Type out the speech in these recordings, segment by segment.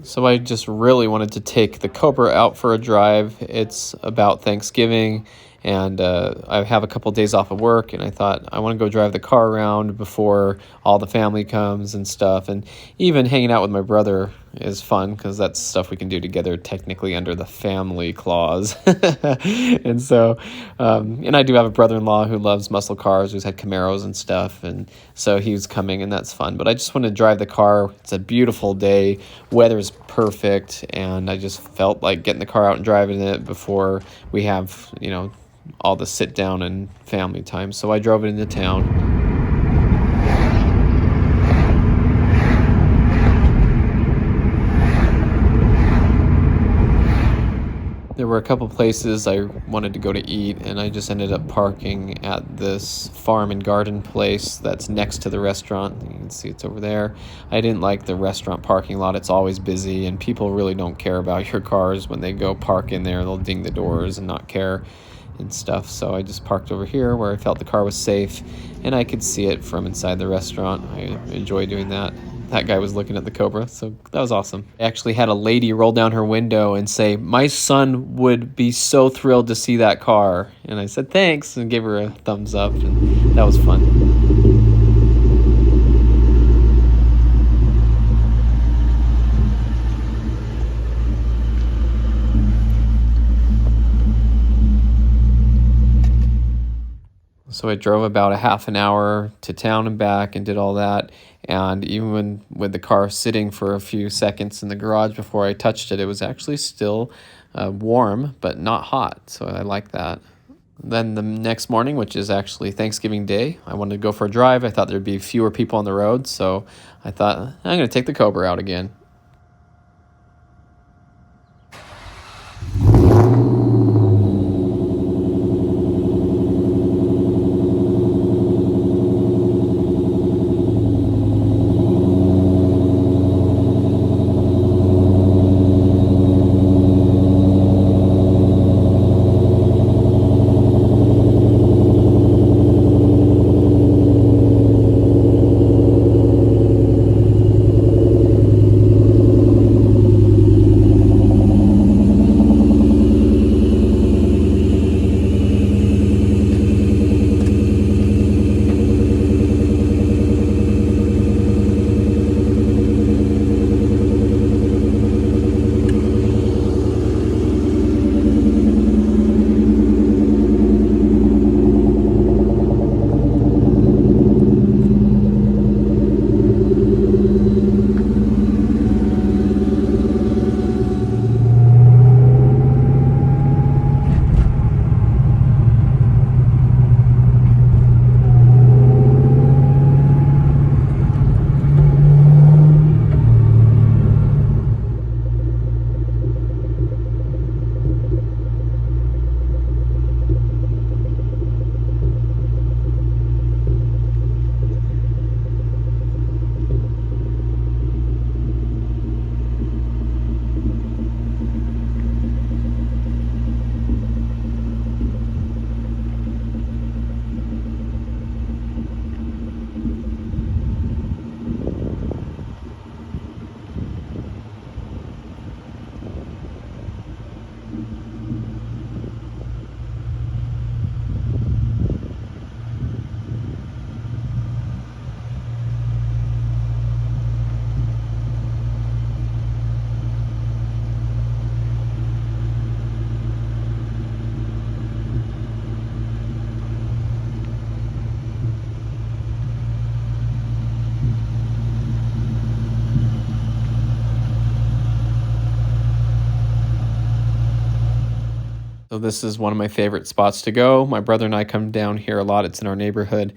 So I just really wanted to take the Cobra out for a drive. It's about Thanksgiving, and I have a couple days off of work, and I thought I want to go drive the car around before all the family comes and stuff. And even hanging out with my brother is fun because that's stuff we can do together, technically under the family clause. And so, and I do have a brother-in-law who loves muscle cars, who's had Camaros and stuff, and so he's coming, and that's fun. But I just want to drive the car. It's a beautiful day, weather's perfect, and I just felt like getting the car out and driving it before we have, all the sit down and family time. So I drove it into town. There were a couple places I wanted to go to eat, and I just ended up parking at this farm and garden place that's next to the restaurant. You can see it's over there. I didn't like the restaurant parking lot. It's always busy, and people really don't care about your cars when they go park in there. They'll ding the doors and not care and stuff. So I just parked over here where I felt the car was safe, and I could see it from inside the restaurant. I enjoy doing that. That guy was looking at the Cobra, so that was awesome. I actually had a lady roll down her window and say, "My son would be so thrilled to see that car." And I said, "Thanks," and gave her a thumbs up, and that was fun. So I drove about a half an hour to town and back and did all that. And even with the car sitting for a few seconds in the garage before I touched it, it was actually still warm, but not hot. So I like that. Then the next morning, which is actually Thanksgiving Day, I wanted to go for a drive. I thought there'd be fewer people on the road. So I thought, I'm going to take the Cobra out again. So this is one of my favorite spots to go. My brother and I come down here a lot. It's in our neighborhood.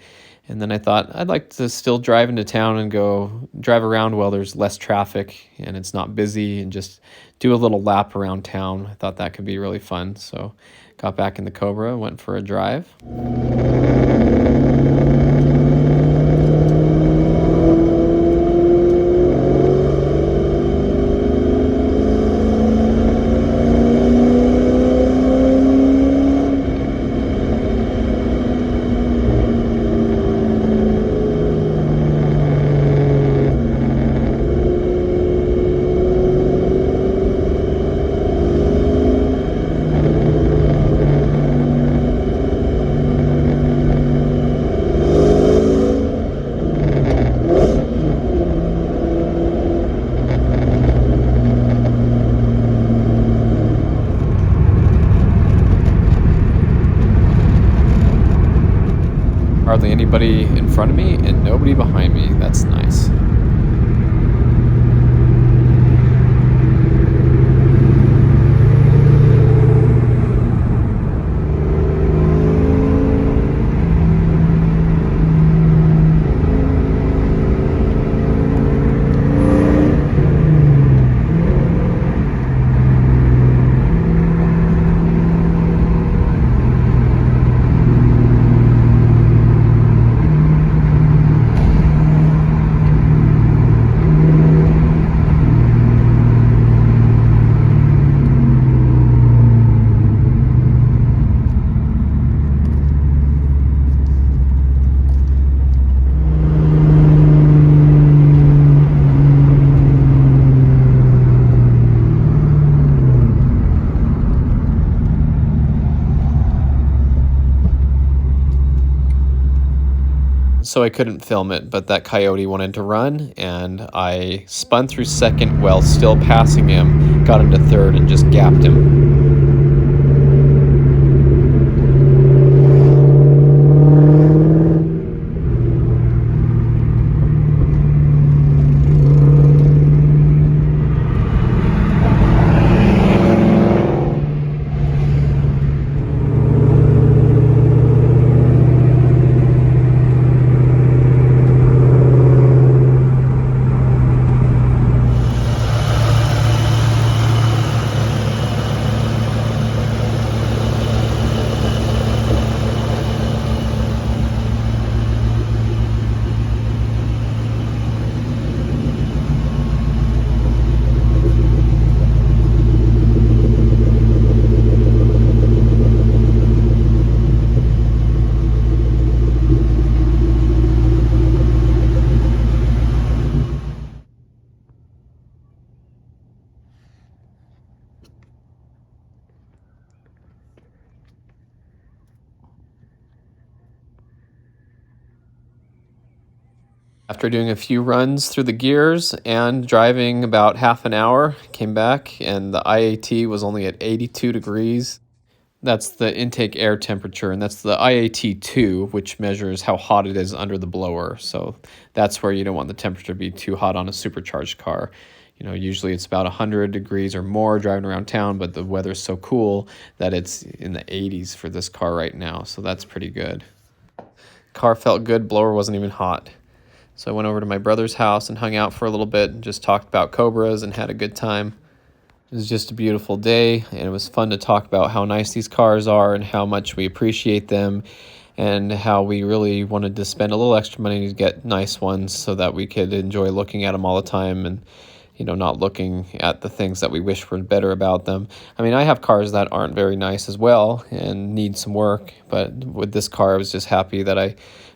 And then I thought I'd like to still drive into town and go drive around while there's less traffic and it's not busy, and just do a little lap around town. I thought that could be really fun. So got back in the Cobra, went for a drive. Hardly anybody in front of me and nobody behind me. That's nice. So I couldn't film it, but that coyote wanted to run, and I spun through second while still passing him, got into third, and just gapped him. After doing a few runs through the gears and driving about half an hour, came back and the IAT was only at 82 degrees. That's the intake air temperature, and that's the IAT2, which measures how hot it is under the blower. So that's where you don't want the temperature to be too hot on a supercharged car. You know, usually it's about 100 degrees or more driving around town, but the weather's so cool that it's in the 80s for this car right now, so that's pretty good. Car felt good, blower wasn't even hot. So I went over to my brother's house and hung out for a little bit and just talked about cobras and had a good time. It was just a beautiful day, and it was fun to talk about how nice these cars are and how much we appreciate them and how we really wanted to spend a little extra money to get nice ones so that we could enjoy looking at them all the time and, you know, not looking at the things that we wish were better about them. I mean, I have cars that aren't very nice as well and need some work, but with this car, I was just happy that I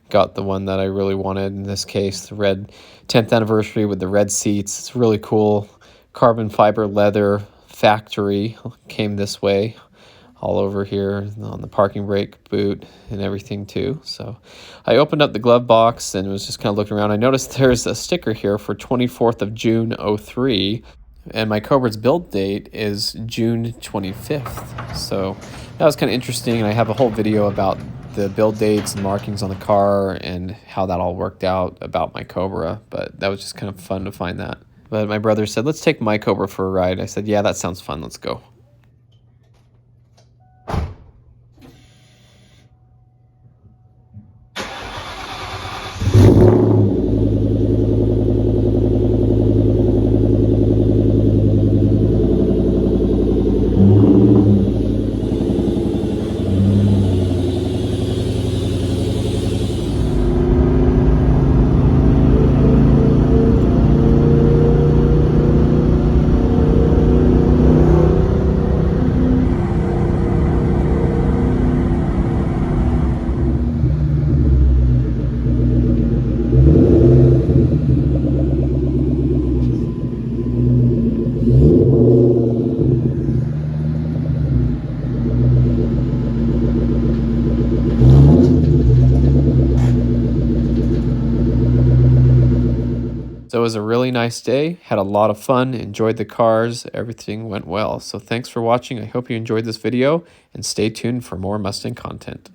got the one that I really wanted. In this case, the red 10th anniversary with the red seats. It's really cool. Carbon fiber leather factory came this way, all over here on the parking brake boot and everything too. So I opened up the glove box and was just kind of looking around. I noticed there's a sticker here for 24th of June 03, and my Cobra's build date is June 25th. So that was kind of interesting, and I have a whole video about the build dates and markings on the car and how that all worked out about my Cobra, but that was just kind of fun to find that. But my brother said, let's take my Cobra for a ride. I said, yeah, that sounds fun. Let's go. So it was a really nice day, had a lot of fun, enjoyed the cars, everything went well. So thanks for watching. I hope you enjoyed this video, and stay tuned for more Mustang content.